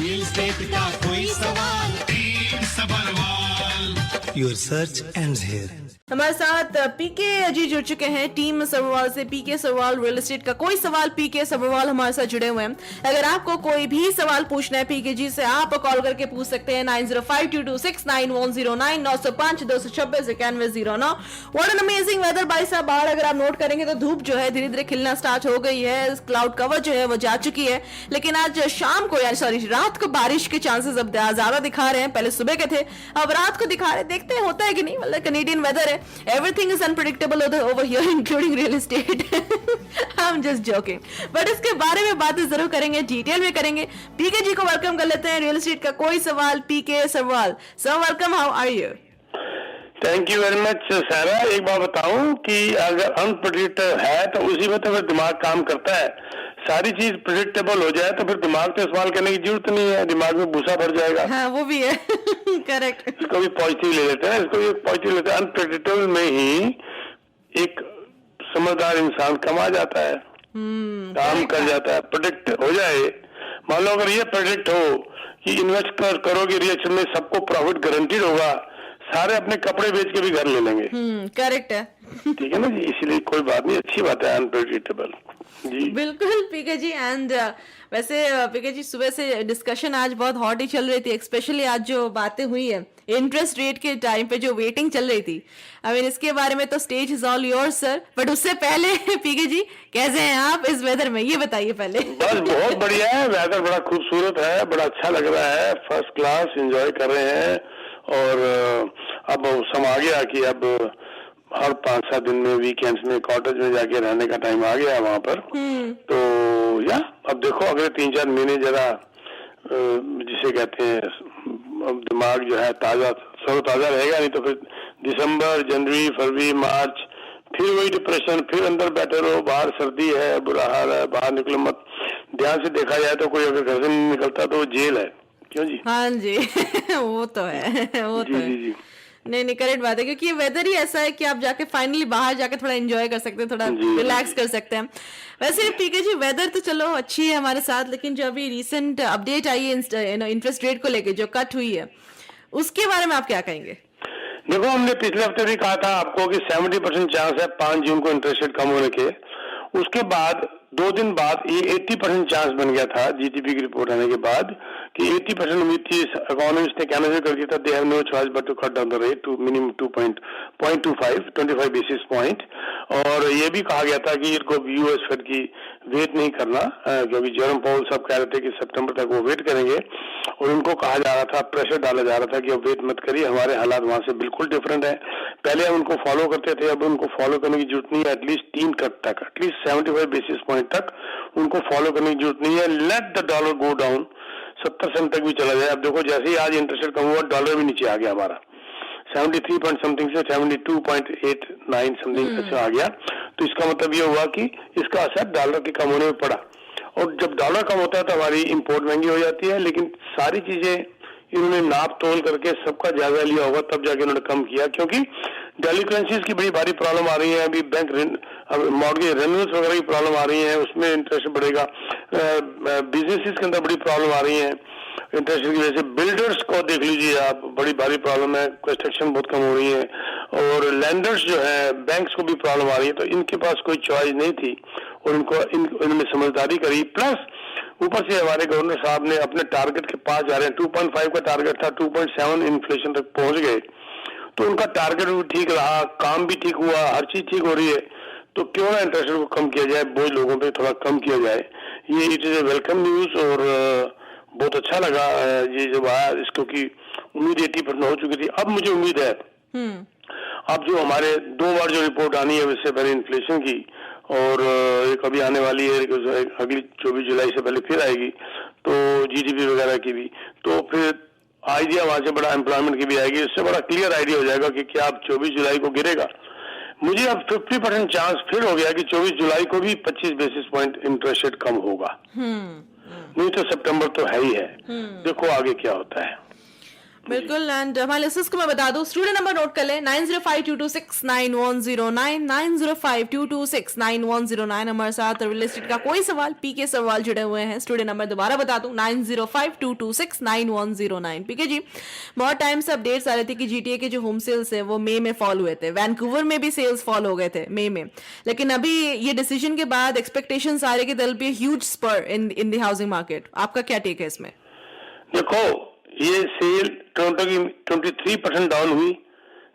Real estate का कोई सवाल, team Sabharwal. Your search ends here. हमारे साथ पीके जी जुड़ चुके हैं टीम सबरवाल से। पीके सबरवाल रियल एस्टेट का कोई सवाल, पीके सबरवाल हमारे साथ जुड़े हुए हैं। अगर आपको कोई भी सवाल पूछना है पीके जी से, आप कॉल करके पूछ सकते हैं 9052269109 905-226-9109। व्हाट एन अमेजिंग वेदर भाई साहब। बाहर अगर आप नोट करेंगे तो धूप जो है धीरे धीरे खिलना स्टार्ट हो गई है, क्लाउड कवर जो है वो जा चुकी है। लेकिन आज शाम को यानी सॉरी रात को बारिश के चांसेस अब ज्यादा दिखा रहे हैं, पहले सुबह के थे अब रात को दिखा रहे। देखते हैं होता है कि नहीं, मतलब कनेडियन वेदर है, everything is unpredictable over here including real estate. I'm just joking. But इसके बारे में बातें जरूर करेंगे, डिटेल में करेंगे। पीके जी को वेलकम कर लेते हैं। रियल एस्टेट का कोई सवाल, पीके सवाल। Sir welcome, how are you? Thank you very much Sarah. एक बात बताऊं कि अगर अनप्रेडिक्टेबल है तो उसी में तो फिर दिमाग काम करता है। सारी चीज प्रेडिक्टेबल हो जाए तो फिर दिमाग तो इस्तेमाल करने की जरूरत नहीं है, दिमाग में भूसा भर जाएगा। हाँ, वो भी है। करेक्ट। इसको भी पॉजिटिव ले लेते हैं, इसको भी पॉजिटिव लेते हैं। अनप्रेडिक्टेबल में ही एक समझदार इंसान कमा जाता है, काम कर जाता है। प्रेडिक्ट हो जाए, मान लो अगर ये प्रेडिक्ट हो कि इन्वेस्ट करोगे रिएक्शन में सबको प्रॉफिट गारंटीड होगा, सारे अपने कपड़े बेच के भी घर ले लेंगे। करेक्ट है। ठीक है ना जी, इसीलिए कोई बात नहीं, अच्छी बात है अनप्रेडिक्टेबल जी। बिल्कुल पीके जी। एंड वैसे पीके जी सुबह से डिस्कशन आज बहुत हॉट ही चल रही थी, स्पेशली आज जो बातें हुई है इंटरेस्ट रेट के टाइम पे जो वेटिंग चल रही थी। आई मीन इसके बारे में तो stage is all yours sir, but उससे पहले पीके जी कैसे हैं आप इस वेदर में, ये बताइए पहले। बस बहुत बढ़िया है, वेदर बड़ा खूबसूरत है, बड़ा अच्छा लग रहा है, फर्स्ट क्लास एंजॉय कर रहे हैं। और अब समय आ गया कि अब हर 5-7 दिन में वीकेंड्स में कॉटेज में जाके रहने का टाइम आ गया है वहां पर। तो या अब देखो अगले 3-4 महीने जरा जिसे कहते हैं अब दिमाग जो है ताजा ताजा रहेगा, नहीं तो फिर दिसंबर, जनवरी, फरवरी, मार्च फिर वही डिप्रेशन, फिर अंदर बैठे रहो, बाहर सर्दी है, बुरा हाल है, बाहर निकलो मत। ध्यान से देखा जाए तो कोई अगर घर से नहीं निकलता तो वो जेल है। क्यों जी? हाँ जी। वो तो है, वो जी, तो है। जी, जी। नहीं करेक्ट बात है, क्योंकि ये वेदर ही ऐसा है कि आप जाके फाइनली बाहर जाके थोड़ा एंजॉय कर सकते हैं, थोड़ा रिलैक्स कर सकते हैं। वैसे पीके जी वेदर तो चलो अच्छी है हमारे साथ, लेकिन जो अभी रिसेंट अपडेट आई है इंटरेस्ट रेट को लेके जो कट हुई है उसके बारे में आप क्या कहेंगे? देखो हमने पिछले हफ्ते भी कहा था आपको कि 70% चांस है 5 जून को इंटरेस्ट रेट कम होने के। उसके बाद 2 दिन बाद ये 80% चांस बन गया था जीडीपी की रिपोर्ट आने के बाद कि 80% उम्मीद थी। इकोनॉमिस्ट ने कहना शुरू कर दिया था they have no choice but to cut down the rate to minimum 2.25 basis point. और ये भी कहा गया था कि इनको यूएस फेड की वेट नहीं करना, क्योंकि जेरोम पाउल सब कह रहे थे कि सितंबर तक वो वेट करेंगे। और उनको कहा जा रहा था, प्रेशर डाला जा रहा था कि अब वेट मत करिए, हमारे हालात वहां से बिल्कुल डिफरेंट है। पहले हम उनको फॉलो करते थे, अब उनको फॉलो करने की जरूरत नहीं है। एटलीस्ट 3 कट तक, एटलीस्ट 75 बेसिस पॉइंट तक उनको फॉलो करने की जरूरत नहीं है। Let the dollar go down, 70 cent तक भी चला जाए। अब देखो जैसे ही आज इंटरेस्ट रेट कम हुआ डॉलर भी नीचे आ गया हमारा, 73 पॉइंट समथिंग से 72.89 समथिंग अच्छा आ गया। तो इसका मतलब ये हुआ कि इसका असर डॉलर के कम होने में पड़ा। और जब डॉलर कम होता है तो हमारी इंपोर्ट महंगी हो जाती है। लेकिन सारी चीजें इन्होंने नाप तोल करके सबका जायजा लिया होगा तब जाके उन्होंने कम किया, क्योंकि डेलिक्वेंसीज की बड़ी भारी प्रॉब्लम आ रही है। अभी बैंक मॉर्गेज रेन्यूअल्स वगैरह की प्रॉब्लम आ रही है, उसमें इंटरेस्ट बढ़ेगा। बिजनेसेस के अंदर बड़ी प्रॉब्लम आ रही है इंटरेस्ट की वजह से। बिल्डर्स को देख लीजिए आप, बड़ी भारी प्रॉब्लम है, कंस्ट्रक्शन बहुत कम हो रही है। और लैंडर्स जो है बैंक्स को भी प्रॉब्लम आ रही है। तो इनके पास कोई चॉइस नहीं थी और इन्होंने समझदारी करी। प्लस ऊपर से हमारे गवर्नर साहब ने अपने टारगेट के पास जा रहे हैं। 2.5 का टारगेट था, 2.7 इन्फ्लेशन तक पहुंच गए। तो उनका टारगेट भी ठीक रहा, काम भी ठीक हुआ, हर चीज ठीक हो रही है। तो क्यों ना इंटरेस्ट रेट को कम किया जाए, बोझ लोगों पे थोड़ा कम किया जाए। ये it is a welcome news और बहुत अच्छा लगा ये जब आया, इसको की उम्मीद 80% हो चुकी थी। अब मुझे उम्मीद है अब जो हमारे 2 बार जो रिपोर्ट आनी है उससे पहले इन्फ्लेशन की और एक अभी आने वाली है अगली 24 जुलाई से पहले फिर आएगी, तो जीडीपी वगैरह की भी, तो फिर आइडिया वहां से बड़ा एम्प्लॉयमेंट की भी आएगी। इससे बड़ा क्लियर आइडिया हो जाएगा कि क्या अब 24 जुलाई को गिरेगा। मुझे अब 50% चांस फिर हो गया कि 24 जुलाई को भी 25 बेसिस पॉइंट इंटरेस्ट रेट कम होगा। नहीं तो सितंबर तो है ही है। देखो आगे क्या होता है। बिल्कुल। एंड हमारे लिसनर्स को मैं बता दूं, स्टूडियो नंबर नोट कर लें 9052269109, 9052269109। हमारे साथ रियल एस्टेट का कोई सवाल, पीके सवाल जुड़े हुए हैं। स्टूडियो नंबर दोबारा बता दूं 9052269109। पीके जी, बहुत टाइम से अपडेट्स आ रहे थे कि जीटीए के जो होम सेल्स है वो मई में फॉल हुए थे, वैंकूवर में भी सेल्स फॉल हो गए थे मई में, लेकिन अभी ये डिसीजन के बाद एक्सपेक्टेशंस आ रहे कि there will be a huge spur in the housing market. आपका क्या टेक है इसमें? देखो, ये सेल टोरंटो की 23% डाउन हुई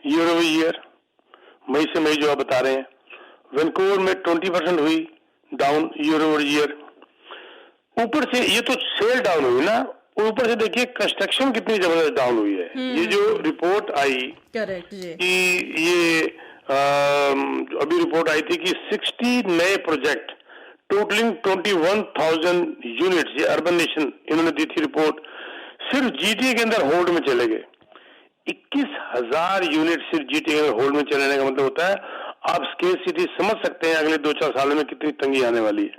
ईयर ओवर ईयर, मई से मई जो आप बता रहे हैं। वैंकूवर में 20% हुई डाउन ईयर ओवर ईयर। ऊपर से ये तो सेल डाउन हुई ना, ऊपर से देखिए कंस्ट्रक्शन कितनी जबरदस्त डाउन हुई है। ये जो रिपोर्ट आई, करेक्ट जी, कि ये अभी रिपोर्ट आई थी कि 60 नए प्रोजेक्ट टोटलिंग 21,000 यूनिट्स, ये अर्बन नेशन इन्होंने दी थी रिपोर्ट, सिर्फ जीटीए के अंदर होल्ड में चले गए। 21,000 यूनिट सिर्फ जीटीए के अंदर होल्ड में चले जाने का मतलब होता है आप स्केर्सिटी समझ सकते हैं अगले 2-4 सालों में कितनी तंगी आने वाली है।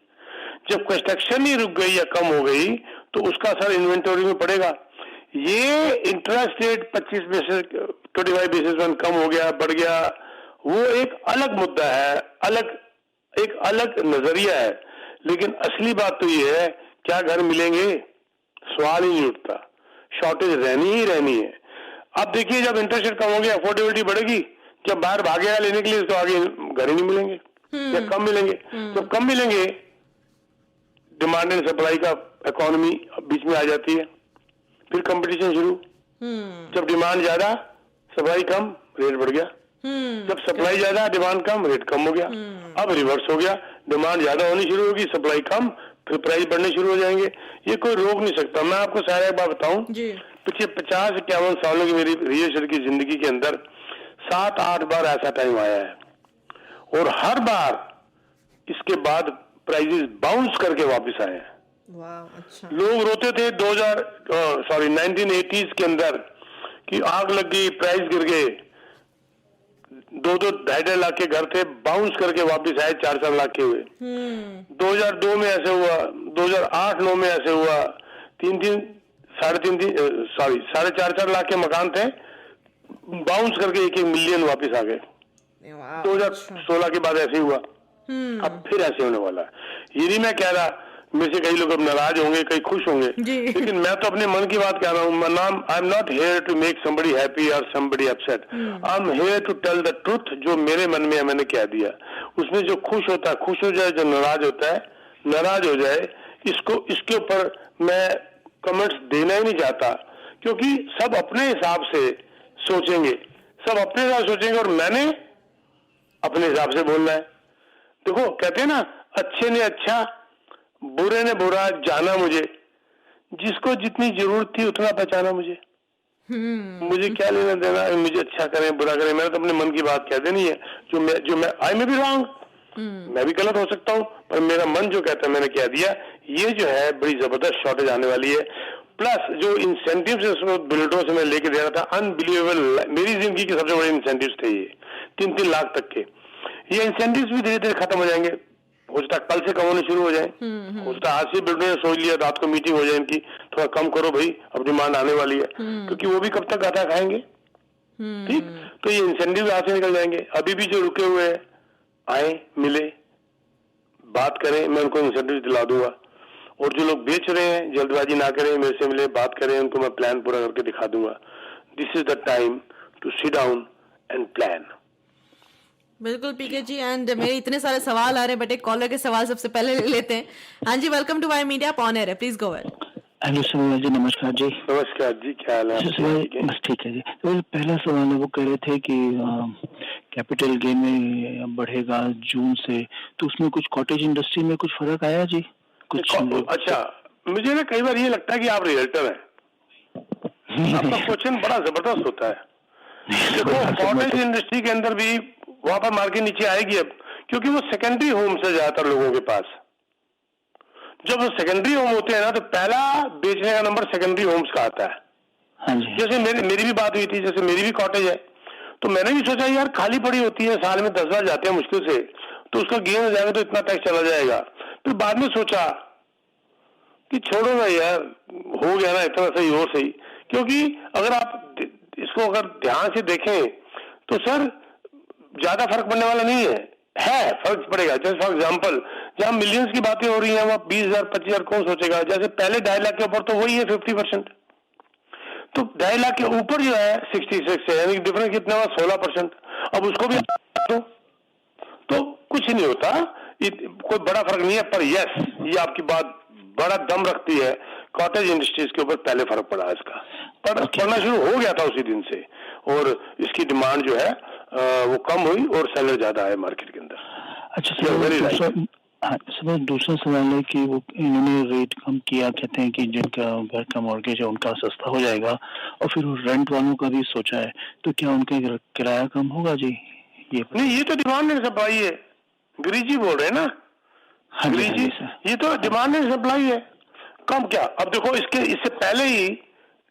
जब कंस्ट्रक्शन ही रुक गई या कम हो गई तो उसका असर इन्वेंटरी में पड़ेगा। ये interest rate 25 basis 25 basis point कम हो गया, बढ़ गया, वो एक अलग मुद्दा है, एक अलग नजरिया है। लेकिन असली बात तो ये है, क्या घर मिलेंगे? सवाल ही नहीं उठता, शॉर्टेज रहनी ही रहनी है। अब देखिए, जब इंटरेस्ट रेट कम हो गया, अफोर्डेबिलिटी बढ़ेगी, जब बाहर भागेगा लेने के लिए तो आगे घर ही नहीं मिलेंगे या कम मिलेंगे। जब कम मिलेंगे, डिमांड एंड सप्लाई का इकोनॉमी बीच में आ जाती है, फिर कंपटीशन शुरू। जब डिमांड ज्यादा सप्लाई कम, रेट बढ़ गया। जब सप्लाई ज्यादा डिमांड कम, रेट कम हो गया। अब रिवर्स हो गया, डिमांड ज्यादा होनी शुरू होगी, सप्लाई कम, फिर प्राइस बढ़ने शुरू हो जाएंगे। ये कोई रोक नहीं सकता। मैं आपको सारा एक बात बताऊं, पिछले 50-51 सालों की मेरी रियल एस्टेट की जिंदगी के अंदर 7-8 बार ऐसा टाइम आया है, और हर बार इसके बाद प्राइसेस बाउंस करके वापस आए हैं। अच्छा। लोग रोते थे 1980s के अंदर कि आग लग गई, प्राइस गिर गए। 2-2, 2.5 लाख के घर थे, बाउंस करके वापस आए 4-4 लाख के हुए। 2002 में ऐसे हुआ, 2008-9 में ऐसे हुआ। 3-3, 4.5 लाख के मकान थे, बाउंस करके 1-1 मिलियन वापस आ गए। 2016 के बाद ऐसे हुआ, अब फिर ऐसे होने वाला है। ये नहीं मैं कह रहा, मेरे से कई लोग अब नाराज होंगे, कई खुश होंगे, लेकिन मैं तो अपने मन की बात कह रहा हूँ। I am not here to make somebody happy और somebody upset, I am here to tell the truth. जो मेरे मन में है मैंने कह दिया, उसमें जो खुश होता है खुश हो जाए, जो नाराज होता है नाराज हो जाए। इसके ऊपर मैं कमेंट्स देना ही नहीं चाहता, क्योंकि सब अपने हिसाब से सोचेंगे, सब अपने हिसाब से सोचेंगे, और मैंने अपने हिसाब से बोलना है। देखो, कहते हैं ना, अच्छे ने अच्छा बुरे ने बुरा जाना मुझे, जिसको जितनी जरूरत थी उतना पहचाना मुझे। मुझे क्या लेना देना, मुझे अच्छा करें बुरा करें, मैंने तो अपने मन की बात कह देनी है। जो मैं आई में भी रॉन्ग, मैं भी गलत हो सकता हूँ, पर मेरा मन जो कहता है मैंने कह दिया। ये जो है बड़ी जबरदस्त शॉर्टेज आने वाली है। प्लस जो इंसेंटिव्स बिल्डरों से मैं लेके दे रहा था, अनबिलीवेबल, मेरी जिंदगी के सबसे बड़े इंसेंटिव्स थे ये 3-3 लाख तक के। ये इंसेंटिव्स भी धीरे धीरे खत्म हो जाएंगे, हो सकता है कल से कम होने शुरू हो जाए, हो सकता है आज से बिल्डर ने सोच लिया, रात को मीटिंग हो जाए इनकी, थोड़ा कम करो भाई, अब डिमांड आने वाली है, क्योंकि वो भी कब तक घाटा खाएंगे। ठीक, तो ये इंसेंटिव यहाँ से निकल जाएंगे। अभी भी जो रुके हुए हैं, आए, मिले, बात करें, मैं उनको इंसेंटिव दिला दूंगा। और जो लोग बेच रहे हैं, जल्दबाजी ना करें, मेरे से मिले, बात करें, उनको मैं प्लान पूरा करके दिखा दूंगा। This is the time to sit down and plan. बिल्कुल पीके जी, एंड मेरे इतने सारे सवाल आ रहे हैं, बट एक कॉलर के सवाल सबसे पहले ले लेते हैं। हाँ जी, welcome to Y Media, on air है, please go ahead. Hello sir ji, नमस्कार जी। नमस्कार जी, क्या हाल है? बस ठीक है जी। तो पहला सवाल है, वो कह रहे थे कि कैपिटल गेन में बढ़ेगा जून से, तो उसमें कुछ कॉटेज इंडस्ट्री में कुछ फर्क आया जी? कुछ अच्छा, मुझे ना कई बार ये लगता है कि आप रियल्टर हैं। आपका क्वेश्चन बड़ा जबरदस्त होता है। देखो, कॉटेज इंडस्ट्री के अंदर भी वहां पर मार्केट नीचे आएगी अब, क्योंकि वो सेकेंडरी होम से ज्यादातर लोगों के पास। जब वो सेकेंडरी होम होते हैं ना, तो पहला बेचने का नंबर सेकेंडरी होम्स का आता है। हाँ जी। जैसे मेरी भी बात हुई थी, जैसे मेरी भी कॉटेज है, तो मैंने भी सोचा यार खाली पड़ी होती है, साल में 10 बार जाते हैं मुश्किल से, तो उसका गेन हो जाएगा तो इतना टैक्स चला जाएगा। फिर बाद में सोचा कि छोड़ो ना यार, हो गया ना इतना सही और सही, क्योंकि अगर आप इसको अगर ध्यान से देखें तो सर ज्यादा फर्क पड़ने वाला नहीं है फर्क पड़ेगा। जैसे फॉर एग्जांपल जहां मिलियंस की बातें हो रही हैं वहां 20,000 25,000 कौन सोचेगा। जैसे पहले 2.5 लाख के ऊपर तो वही है 50%, तो 2.5 लाख के ऊपर जो है 66 है, यानी डिफरेंस कितना हुआ 16%। अब उसको भी तो कुछ नहीं होता, कोई बड़ा फर्क नहीं है। पर यस, ये आपकी बात बड़ा दम रखती है, कॉटेज इंडस्ट्रीज के ऊपर पहले फर्क पड़ा इसका, पड़ना शुरू हो गया था उसी दिन से, और इसकी डिमांड जो है वो कम हुई और सेलर ज्यादा है मार्केट के अंदर। अच्छा सर, दूसरा सवाल है कि वो इन्होंने रेट कम किया, कहते हैं कि जिनका घर का मॉर्गेज है उनका सस्ता हो जाएगा, और फिर रेंट वालों का भी सोचा है, तो क्या उनका किराया कम होगा जी? नहीं, ये तो डिमांड एंड सप्लाई है, गिरीश जी बोल रहे हैं ना। हाँ गिरीश जी, ये तो डिमांड एंड सप्लाई है। कम क्या, अब देखो इससे पहले ही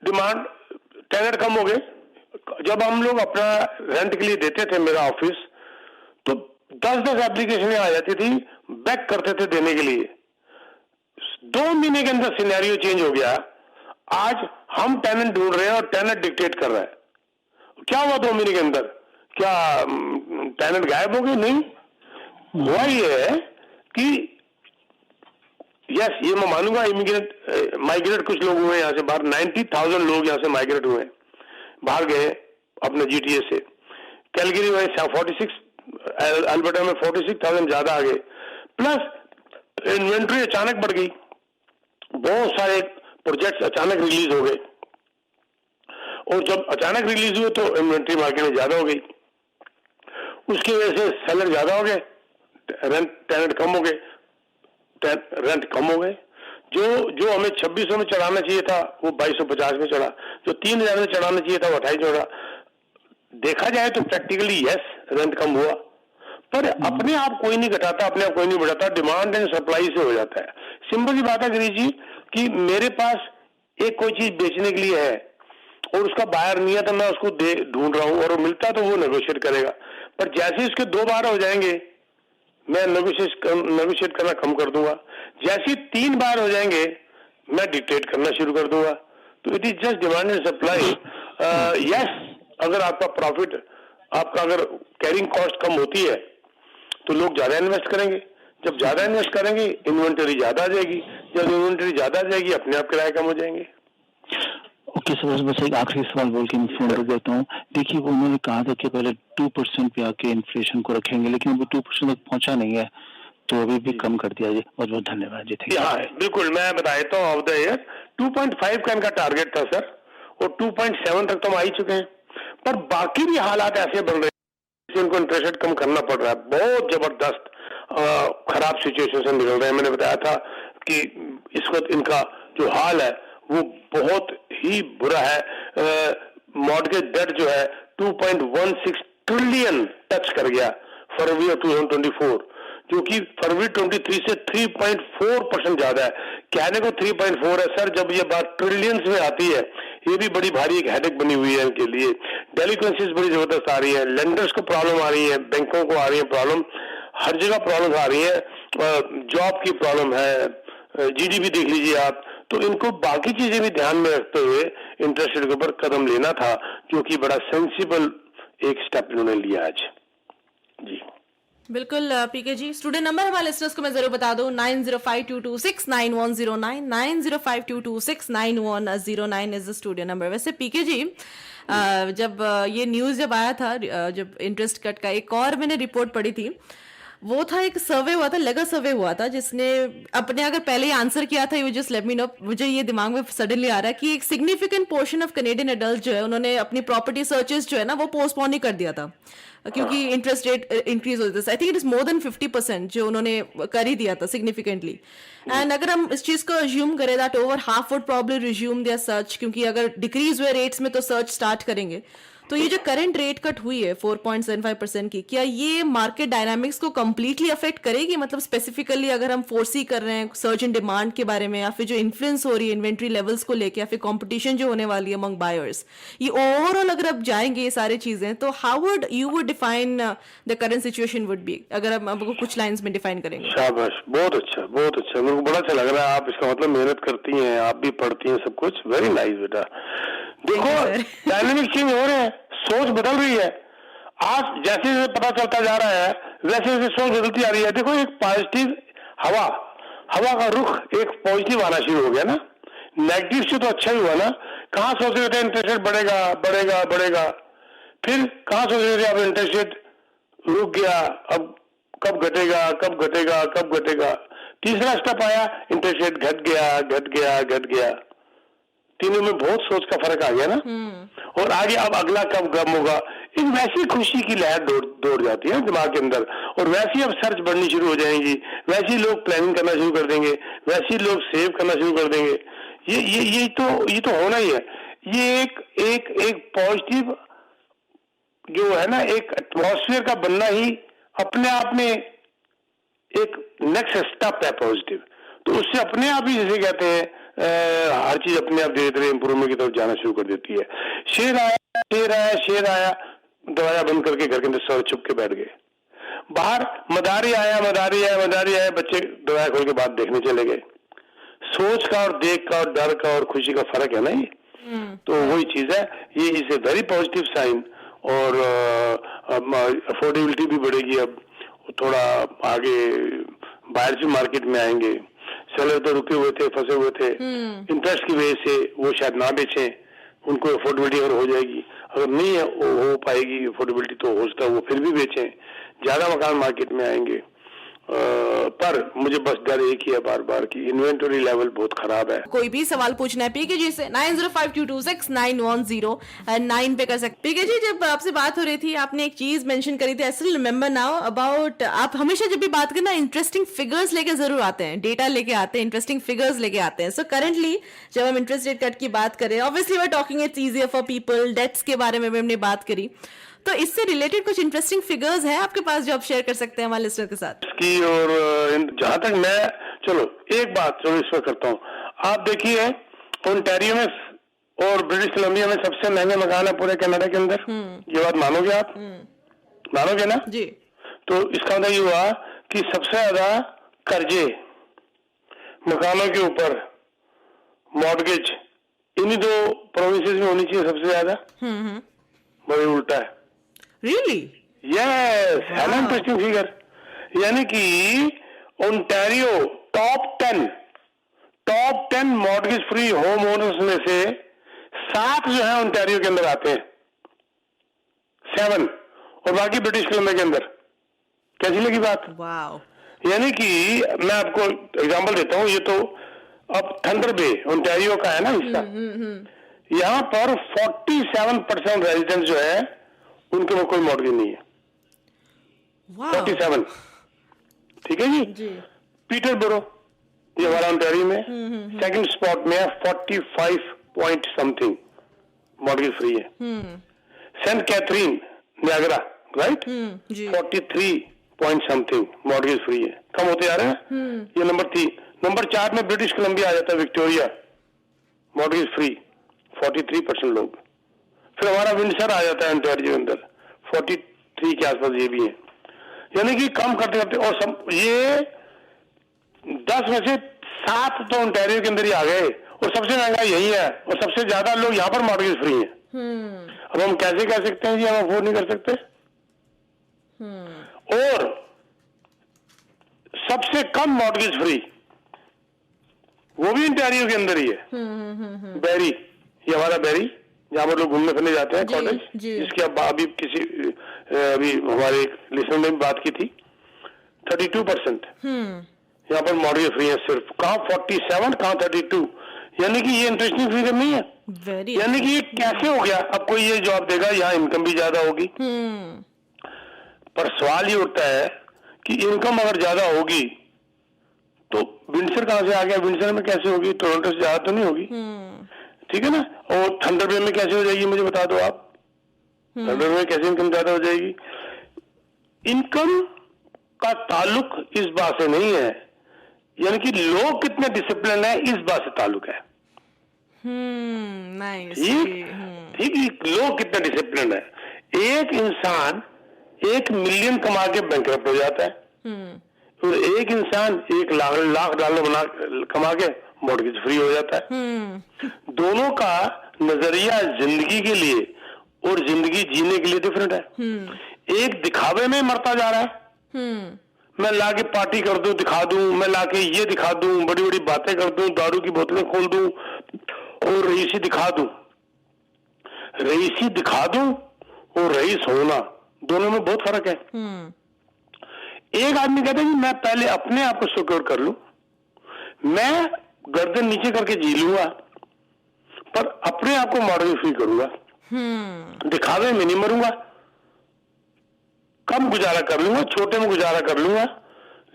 डिमांड टेनर कम हो गए। जब हम लोग अपना रेंट के लिए देते थे मेरा ऑफिस, तो 10-10 एप्लीकेशनें आ जाती थी, बैक करते थे देने के लिए। 2 महीने के अंदर सिनेरियो चेंज हो गया। आज हम टेनेंट ढूंढ रहे हैं और टेनेंट डिक्टेट कर रहा है। क्या हुआ 2 महीने के अंदर? क्या टेनेंट गायब हो गए? नहीं, हुआ ये है कि यस, ये मैं मानूंगा, इमिग्रेट माइग्रेट कुछ लोग हुए यहाँ से बाहर। 90,000 लोग यहाँ से माइग्रेट हुए, बाहर गए अपने जीटीए से। कैलगरी में 46, अल्बर्टा में 46,000 ज्यादा आ गए। प्लस इन्वेंट्री अचानक बढ़ गई, बहुत सारे प्रोजेक्ट्स अचानक रिलीज हो गए, और जब अचानक रिलीज हुए तो इन्वेंट्री मार्केट में ज्यादा हो गई। उसकी वजह से सेलर ज्यादा हो गए, टेनेंट कम हो गए, रेंट कम हो गए। जो हमें 2600 में चढ़ाना चाहिए था वो 2250 में चढ़ा, जो 3000 में चढ़ाना चाहिए था वो 28 चढ़ा। देखा जाए तो प्रैक्टिकली यस, रेंट कम हुआ, पर अपने आप कोई नहीं घटाता, अपने आप कोई नहीं बढ़ाता, डिमांड एंड सप्लाई से हो जाता है। सिंपल सी बात है गिरीश जी कि मेरे पास एक कोई चीज बेचने के लिए है और उसका बायर नहीं है, तो मैं उसको ढूंढ रहा हूं, और मिलता तो वो नेगोशिएट करेगा। पर जैसे उसके 2 बार हो जाएंगे मैं नेगोशिएट करना कम कर दूंगा। जैसे 3 बार हो जाएंगे मैं डिक्टेट करना शुरू कर दूंगा। तो it is just demand and supply. Yes, अगर आपका प्रॉफिट, आपका अगर कैरिंग कॉस्ट कम होती है तो लोग ज्यादा इन्वेस्ट करेंगे। जब ज्यादा इन्वेस्ट करेंगे इन्वेंटरी ज्यादा आ जाएगी, जब इन्वेंटरी ज्यादा आ जाएगी अपने आप किराए कम हो जाएंगे। ओके सर, बस एक आखिरी सवाल बोल के मैं फोन रख देता हूँ। देखिए, वो उन्होंने कहा था कि पहले 2% पे आके इन्फ्लेशन को रखेंगे, लेकिन अभी 2% तक पहुंचा नहीं है, तो अभी भी कम कर दिया जी। बहुत बहुत धन्यवाद जी। Thank you. बिल्कुल, मैं बता देता हूँ, ऑफ द ईयर 2.5 का इनका टारगेट था सर, और 2.7 तक तो हम आ ही चुके हैं। पर बाकी भी हालात ऐसे बन रहे हैं, इनको इंटरेस्ट रेट कम करना पड़ रहा है। बहुत जबरदस्त खराब सिचुएशन से निकल रहे हैं। मैंने बताया था कि इस वक्त इनका जो हाल है वो बहुत ही बुरा है। मॉर्गेज डेट जो है 2.16 ट्रिलियन टच कर गया फरवरी 2024, जो कि फरवरी 23 से 3.4% ज्यादा है। कहने को 3.4 है सर, जब ये बात ट्रिलियंस में आती है ये भी बड़ी भारी एक हेडेक बनी हुई है इनके लिए। डेलिक्वेंसीज बड़ी जबरदस्त आ रही है, लेंडर्स को प्रॉब्लम आ रही है, बैंकों को आ रही है प्रॉब्लम, हर जगह प्रॉब्लम आ रही है। जॉब की प्रॉब्लम है, जीडीपी देख लीजिए आप। तो इनको बाकी चीजें भी ध्यान में रखते हुए इंटरेस्ट रेट के ऊपर कदम लेना था, जो कि बड़ा सेंसिबल एक स्टेप इन्होंने लिया आज जी। बिल्कुल पीके जी। स्टूडेंट नंबर हमारे लिस्टर्स को मैं जरूर बता दूं, 9052269109, 9052269109 इज द स्टूडियो नंबर। वैसे पीके जी, जब ये न्यूज जब आया था, जब इंटरेस्ट कट का, एक और मैंने रिपोर्ट पढ़ी थी, वो था एक सर्वे हुआ था, लेगा सर्वे हुआ था, जिसने अपने अगर पहले ही आंसर किया था, you just let me know, मुझे ये दिमाग में सडनली आ रहा है कि एक significant portion of Canadian adult जो है, उन्होंने अपनी प्रॉपर्टी सर्चेस जो है ना वो पोस्टपोन ही कर दिया था, क्योंकि इंटरेस्ट रेट इंक्रीज होता था। I think it is more than 50% जो उन्होंने कर ही दिया था सिग्निफिकेंटली। एंड अगर हम इस चीज को अज्यूम करें that over half would probably resume their search, क्योंकि अगर डिक्रीज हुए रेट्स में तो सर्च स्टार्ट करेंगे, तो ये जो करंट रेट कट हुई है 4.75% की, क्या ये मार्केट डायनामिक्स को कंप्लीटली अफेक्ट करेगी? मतलब स्पेसिफिकली अगर हम फोर्सी कर रहे हैं सर्ज इन डिमांड के बारे में, या फिर जो इन्फ्लुएंस हो रही है इन्वेंट्री लेवल्स को लेके, या फिर कंपटीशन जो होने वाली है अमंग बायर्स, ये ओवरऑल अगर अब जाएंगे ये सारी चीजें, तो how would you would define the current situation would be, अगर हम आपको कुछ लाइंस में डिफाइन करेंगे? शाबाश, बहुत अच्छा, बहुत अच्छा, मेरे को बड़ा अच्छा लग रहा है। आप इसका मतलब मेहनत करती हैं, आप भी पढ़ती हैं सब कुछ, वेरी नाइस बेटा। देखो डायनेमिक चेंज हो रहे हैं, सोच बदल रही है। आज जैसे जैसे पता चलता जा रहा है वैसे वैसे सोच बदलती आ रही है। देखो एक पॉजिटिव हवा का रुख एक पॉजिटिव आना शुरू हो गया ना, नेगेटिव से तो अच्छा ही हुआ ना। कहाँ सोच रहे थे इंटरेस्ट रेट बढ़ेगा बढ़ेगा बढ़ेगा, फिर कहाँ सोच रहे थे अब इंटरेस्ट रेट रुक गया, अब कब घटेगा कब घटेगा कब घटेगा। तीसरा स्टेप आया, इंटरेस्ट रेट घट गया घट गया घट गया। तीनों में बहुत सोच का फर्क आ गया ना। और आगे अब अगला कब कम होगा, एक वैसी खुशी की लहर दौड़ जाती है दिमाग के अंदर, और वैसी अब सर्च बढ़नी शुरू हो जाएंगी, वैसी लोग प्लानिंग करना शुरू कर देंगे, वैसी लोग सेव करना शुरू कर देंगे। ये तो होना ही है। ये एक पॉजिटिव जो है ना, एक एटमॉस्फेयर का बनना ही अपने आप में एक नेक्स्ट स्टेप है पॉजिटिव। तो उससे अपने आप ही जैसे कहते हैं हर चीज अपने आप धीरे धीरे इंप्रूवमेंट की तरफ जाना शुरू कर देती है। शेर आया, दरवाजा बंद करके घर के अंदर सर छुप के बैठ गए। बाहर मदारी आया, बच्चे दरवाजा खोल के बाहर देखने चले गए। सोच का और देख का और डर का और खुशी का फर्क है ना ये। तो वही चीज है, ये is a very positive sign. और अफोर्डेबिलिटी भी बढ़ेगी। अब थोड़ा आगे बाहर से मार्केट में आएंगे। सेलर तो रुके हुए थे, फंसे हुए थे इंटरेस्ट की वजह से, वो शायद ना बेचें, उनको अफोर्डेबिलिटी अगर हो जाएगी, अगर नहीं है हो पाएगी अफोर्डेबिलिटी तो हो सकता है वो फिर भी बेचें, ज्यादा मकान मार्केट में आएंगे। पर मुझे बस डर एक ही है बार बार की इन्वेंटरी लेवल बहुत खराब है। कोई भी सवाल पूछना है पीके जी से 9052269109 पे कर सकते। पीके जी, जब आपसे बात हो रही थी आपने एक चीज मेंशन करी थी, I still remember now about, आप हमेशा जब भी बात करना इंटरेस्टिंग फिगर्स लेके जरूर आते हैं, डेटा लेके आते हैं, इंटरेस्टिंग फिगर्स लेके आते हैं। सो करंटली जब हम इंटरेस्ट रेट कट की बात करें, obviously we are talking it's easier for people, debts के बारे में भी हमने बात करी, तो इससे रिलेटेड कुछ इंटरेस्टिंग फिगर्स हैं आपके पास जो आप शेयर कर सकते हैं हमारे लिस्टर के साथ की। और जहां तक मैं, चलो एक बात इस पर करता हूँ। आप देखिए ओंटारियो में और ब्रिटिश कोलंबिया में सबसे महंगे मकान है पूरे कनाडा के अंदर। ये बात मानोगे आप? मानोगे ना जी। तो इसका मतलब ये हुआ कि सबसे ज्यादा कर्जे मकानों के ऊपर, मॉर्गेज, इन्हीं दो प्रोविंसेस में होनी चाहिए सबसे ज्यादा। बड़ी उल्टा है। रियली? यस, है ना इंटरेस्टिंग फिगर। यानी कि Ontario top 10 mortgage free home owners में से 7 जो है ओंटारियो के अंदर आते हैं, 7, और बाकी ब्रिटिश कोलंबिया के अंदर। कैसी लगी बात? वाओ। यानी कि मैं आपको एग्जांपल देता हूं, ये तो अब थंडर बे ओंटारियो का है ना हिस्सा, यहाँ पर 47% रेजिडेंट जो है उनके में कोई मॉर्गेज नहीं है। 47, ठीक है जी। पीटरबरो ये हमारा ओंटारियो में सेकंड स्पॉट में है, 45 पॉइंट समथिंग मॉर्गेज फ्री है। Saint Catharines Niagara, right, 43 point something mortgage free है। कम होते जा रहे हैं। ये नंबर 3। नंबर 4 में ब्रिटिश कोलंबिया आ जाता है, विक्टोरिया, मॉर्गेज फ्री 43% लोग। फिर हमारा विंडसर आ जाता है ओंटारियो के अंदर, 43 के आसपास ये भी है। यानी कि कम करते करते, और ये 10 में से 7 तो ओंटारियो के अंदर ही आ गए, और सबसे महंगा यही है, और सबसे ज्यादा लोग यहाँ पर मॉर्गेज फ्री हैं। अब हम कैसे कह सकते हैं कि हम अफोर्ड नहीं कर सकते? और सबसे कम मॉर्गेज फ्री वो भी ओंटारियो के अंदर ही है, बैरी, ये हमारा बैरी, जहां पर लोग घूमने फिरने जाते हैं, कॉटेज, जिसकी अब अभी अभी हमारे एक लिसनर ने भी बात की थी, 32% यहाँ पर मॉर्गेज फ्री है सिर्फ। कहाँ 47, कहाँ 32। यानी कि ये इंटरेस्टिंग फिगर नहीं है। यानी कि ये कैसे हो गया? अब कोई ये जवाब देगा यहाँ इनकम भी ज्यादा होगी, पर सवाल ये उठता है कि इनकम अगर ज्यादा होगी तो विंडसर कहां से आ गया? विंडसर में कैसे होगी? टोरंटो से ज्यादा तो नहीं होगी, ठीक है ना। और थंडर बे में कैसे हो जाएगी मुझे बता दो आप? थंडर बे में कैसे इनकम ज्यादा हो जाएगी? इनकम का ताल्लुक इस बात से नहीं है, यानी कि लोग कितने डिसिप्लिन है इस बात से ताल्लुक है। ठीक, लोग कितने डिसिप्लिन है। एक इंसान 1 मिलियन कमा के बैंकरप्ट हो जाता है, और एक इंसान $1 लाख कमा के मॉर्गेज फ्री हो जाता है। दोनों का नजरिया जिंदगी के लिए और जिंदगी जीने के लिए डिफरेंट है। एक दिखावे में मरता जा रहा है, मैं लाके पार्टी कर दूं, दिखा दूं, मैं लाके ये दिखा दूं, बड़ी बड़ी बातें कर दूं, दारू की बोतलें खोल दूं और रईसी दिखा दूं। रईसी दिखा दूं और रईस होना, दोनों में बहुत फर्क है। एक आदमी कहता है कि मैं पहले अपने आप को सिक्योर कर लूं, मैं गर्दन नीचे करके जी लूंगा, पर अपने आप को मॉडर्न फ्री करूंगा, दिखावे में नहीं मरूंगा, कम गुजारा कर लूंगा, छोटे में गुजारा कर लूंगा,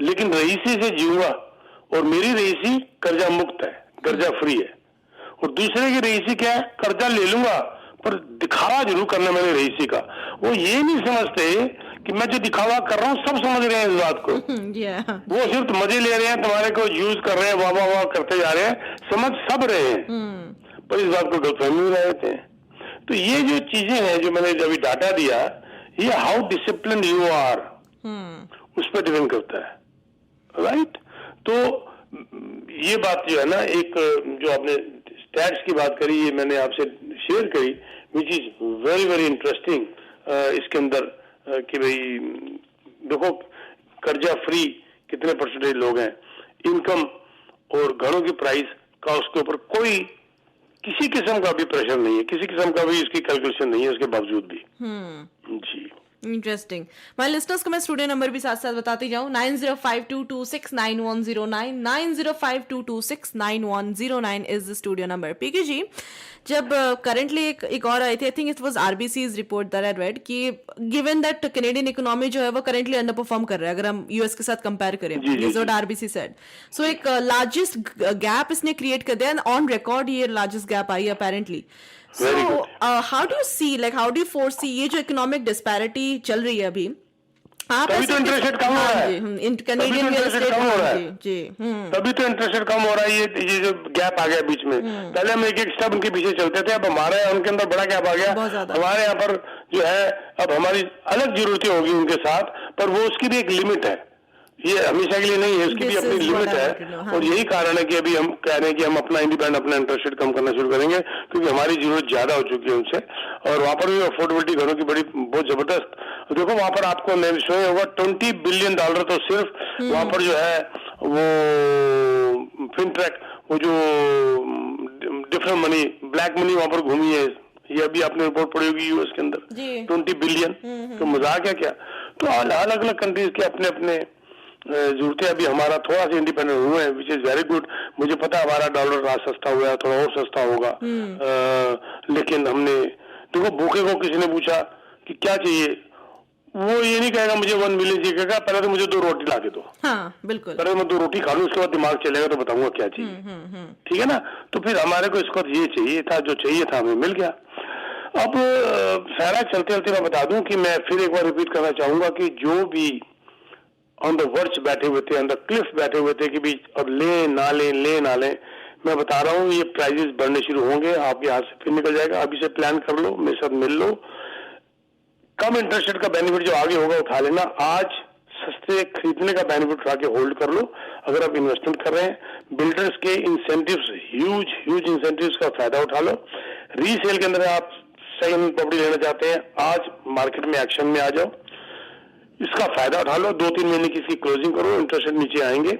लेकिन रईसी से जीऊंगा। और मेरी रईसी कर्जा मुक्त है, कर्जा फ्री है। और दूसरे की रईसी क्या है, कर्जा ले लूंगा पर दिखावा जरूर करना मैंने रईसी का। वो ये नहीं समझते कि मैं जो दिखावा कर रहा हूँ, सब समझ रहे हैं इस बात को। वो सिर्फ मजे ले रहे हैं, तुम्हारे को यूज कर रहे हैं, वाह वाह वाह करते जा रहे हैं, समझ सब रहे हैं, पर इस बात को गलतफहमी में रहते हैं। तो ये जो चीजें हैं जो मैंने अभी डाटा दिया, ये हाउ डिसिप्लिन यू आर, उस पर डिपेंड करता है, राइट। तो ये बात जो है ना, एक जो आपने स्टैट्स की बात करी, ये मैंने आपसे शेयर करी, which is very very interesting. इसके अंदर कि भाई देखो कर्जा फ्री कितने परसेंटेज लोग हैं, इनकम और घरों की प्राइस का उसके ऊपर कोई किसी किस्म का भी प्रेशर नहीं है, किसी किस्म का भी इसकी कैलकुलेशन नहीं है, उसके बावजूद भी। जी, इंटरेस्टिंग। माय लिस्टर्स को मैं स्टूडियो नंबर भी साथ साथ बताती जाऊं, 9052269109, 9052269109 इज द स्टूडियो नंबर। पीके जी, जब करंटली एक और आई थी, I think it was RBCs report that I read, कि गिवन दैट कैनेडियन इकोनॉमी जो है वो करंटली अंडर परफॉर्म कर रहा है, अगर हम यूएस के साथ कंपेयर करें, इज व्हाट आरबीसी सेड। सो एक लार्जेस्ट गैप इसने क्रिएट कर दिया, ऑन रिकॉर्ड ये largest gap I apparently. So, how do you see, like, how do you foresee ये जो इकोनॉमिक डिस्पैरिटी चल रही है अभी, आप तभी तो इंटरेस्ट रेट कम हो रहा है, कैनेडियन रियल एस्टेट जी, तभी तो इंटरेस्ट रेट कम हो रहा है। ये जो गैप आ गया बीच में, पहले हम एक एक स्टेप उनके पीछे चलते थे, अब हमारे उनके अंदर बड़ा गैप आ गया। हमारे यहाँ पर जो है अब हमारी अलग जरूरतें होगी उनके साथ, पर वो उसकी भी एक लिमिट है, ये हमेशा के लिए नहीं है, उसकी भी अपनी लिमिट है। और यही कारण है कि अभी हम कह रहे हैं कि हम अपना इंडिपेंडेंट, अपना इंटरेस्ट रेट कम करना शुरू करेंगे, क्योंकि हमारी जरूरत ज्यादा हो चुकी है उनसे। और वहां पर भी अफोर्डेबिलिटी घरों की बड़ी बहुत जबरदस्त, देखो वहां पर आपको मैं विश्वास होगा $20 बिलियन तो सिर्फ वहां पर जो है वो फिनट्रैक, वो जो डिफरेंट मनी, ब्लैक मनी वहां पर घूमी है, ये अभी आपने रिपोर्ट पढ़ी होगी यूएस के अंदर 20 बिलियन। तो मजाक है क्या? तो अलग अलग कंट्रीज के अपने अपने जरूरतें, अभी हमारा थोड़ा सा इंडिपेंडेंट हुए हैं, विच इज वेरी गुड। मुझे पता है हमारा डॉलर आज सस्ता हुआ है, थोड़ा और सस्ता होगा, लेकिन हमने देखो, भूखे को किसी ने पूछा कि क्या चाहिए, वो ये नहीं कहेगा मुझे 1 मिलियन चाहिए, कहेगा पहले तो मुझे 2 रोटी ला के दो। हाँ, बिल्कुल, पहले मैं 2 रोटी खा लूं, उसके बाद दिमाग चलेगा तो बताऊंगा क्या चाहिए। ठीक है ना? तो फिर हमारे को इसको ये चाहिए था, जो चाहिए था हमें मिल गया। अब सारा चलते चलते मैं बता दूं कि मैं फिर एक बार रिपीट करना चाहूंगा कि जो भी ऑन द वर्च बैठे हुए थे, ऑन द क्लिफ बैठे हुए थे कि भी अब ले ना लें, मैं बता रहा हूँ ये प्राइजेस बढ़ने शुरू होंगे, आपके हाथ से फिर निकल जाएगा। अभी से प्लान कर लो, मेरे साथ मिल लो, कम इंटरेस्ट रेट का बेनिफिट जो आगे होगा उठा लेना। आज सस्ते खरीदने का बेनिफिट उठा के होल्ड कर लो। अगर आप इन्वेस्टमेंट कर रहे हैं, बिल्डर्स के इंसेंटिव्स, ह्यूज इंसेंटिव्स का फायदा उठा लो। रीसेल के अंदर आप सेकंड प्रॉपर्टी लेना चाहते हैं, आज मार्केट में एक्शन में आ जाओ, इसका फायदा उठा लो। 2-3 महीने की इसकी क्लोजिंग करो, इंटरेस्ट रेट नीचे आएंगे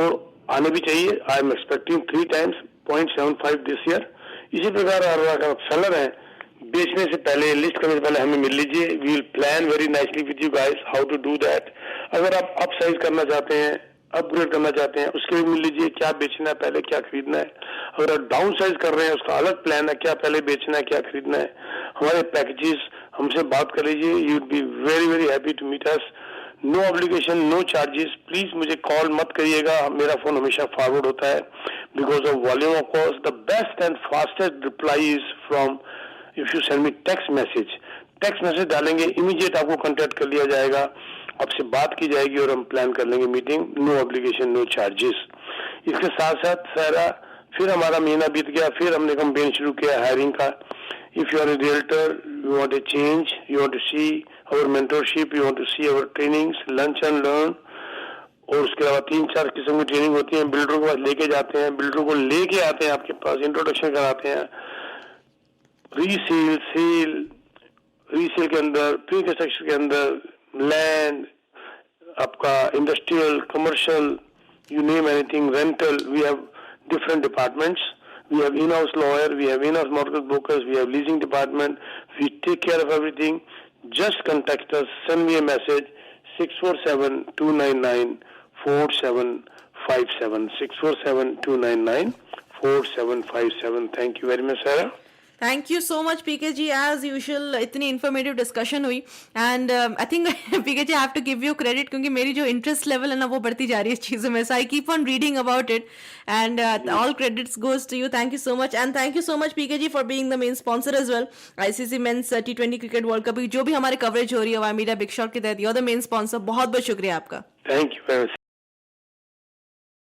और आने भी चाहिए। I am expecting 3 times 0.75 this year. इसी प्रकार अगर आप सेलर हैं, बेचने से पहले, लिस्ट करने से पहले हमें मिल लीजिए। We will plan very nicely with you guys how to do that. अगर आप अप साइज करना चाहते हैं, अपग्रेड करना चाहते हैं, उसके लिए मिल लीजिए, क्या बेचना है पहले, क्या खरीदना है। अगर आप डाउन साइज कर रहे हैं, उसका अलग प्लान है, क्या पहले बेचना है, क्या खरीदना है। हमारे पैकेजेस, हमसे बात कर लीजिए, you would be very very happy to meet us. No obligation, no charges. Please मुझे कॉल मत करिएगा, मेरा फोन हमेशा फॉरवर्ड होता है because of volume of calls. The best and fastest reply is from if you send me text message. Text message डालेंगे, immediate आपको contact कर लिया जाएगा, आपसे बात की जाएगी और हम प्लान कर लेंगे meeting. No obligation, no charges. इसके साथ साथ सारा फिर हमारा महीना बीत गया, फिर हमने कैंपेन शुरू किया हायरिंग का। If you are a realtor, you want a change, you want to see our mentorship, you want to see our trainings, lunch and learn, और उसके अलावा 3-4 किस्म की ट्रेनिंग होती है। बिल्डरों के पास लेके जाते हैं, बिल्डरों को लेके आते हैं आपके पास, इंट्रोडक्शन कराते हैं, रीसेल, सेल, रीसेल के अंदर, प्री कंस्ट्रक्शन के अंदर, लैंड, आपका industrial, commercial, you name anything, rental. We have different departments. We have in-house lawyer, we have in-house mortgage brokers, we have leasing department. We take care of everything. Just contact us, send me a message, 647-299-4757, 647-299-4757. Thank you very much, Sarah. Thank you so much PK ji, as usual इतनी informative discussion हुई and I think PK ji, I have to give you credit क्योंकि मेरी जो interest level है ना वो बढ़ती जा रही है इस चीज़ों में, so I keep on reading about it and all credits goes to you. Thank you so much and thank you so much PK ji for being the main sponsor as well. ICC mens T20 cricket world cup जो भी हमारे coverage हो रही है Y media big shot के तहत, you are the main sponsor. बहुत बहुत शुक्रिया आपका. Thank you very much.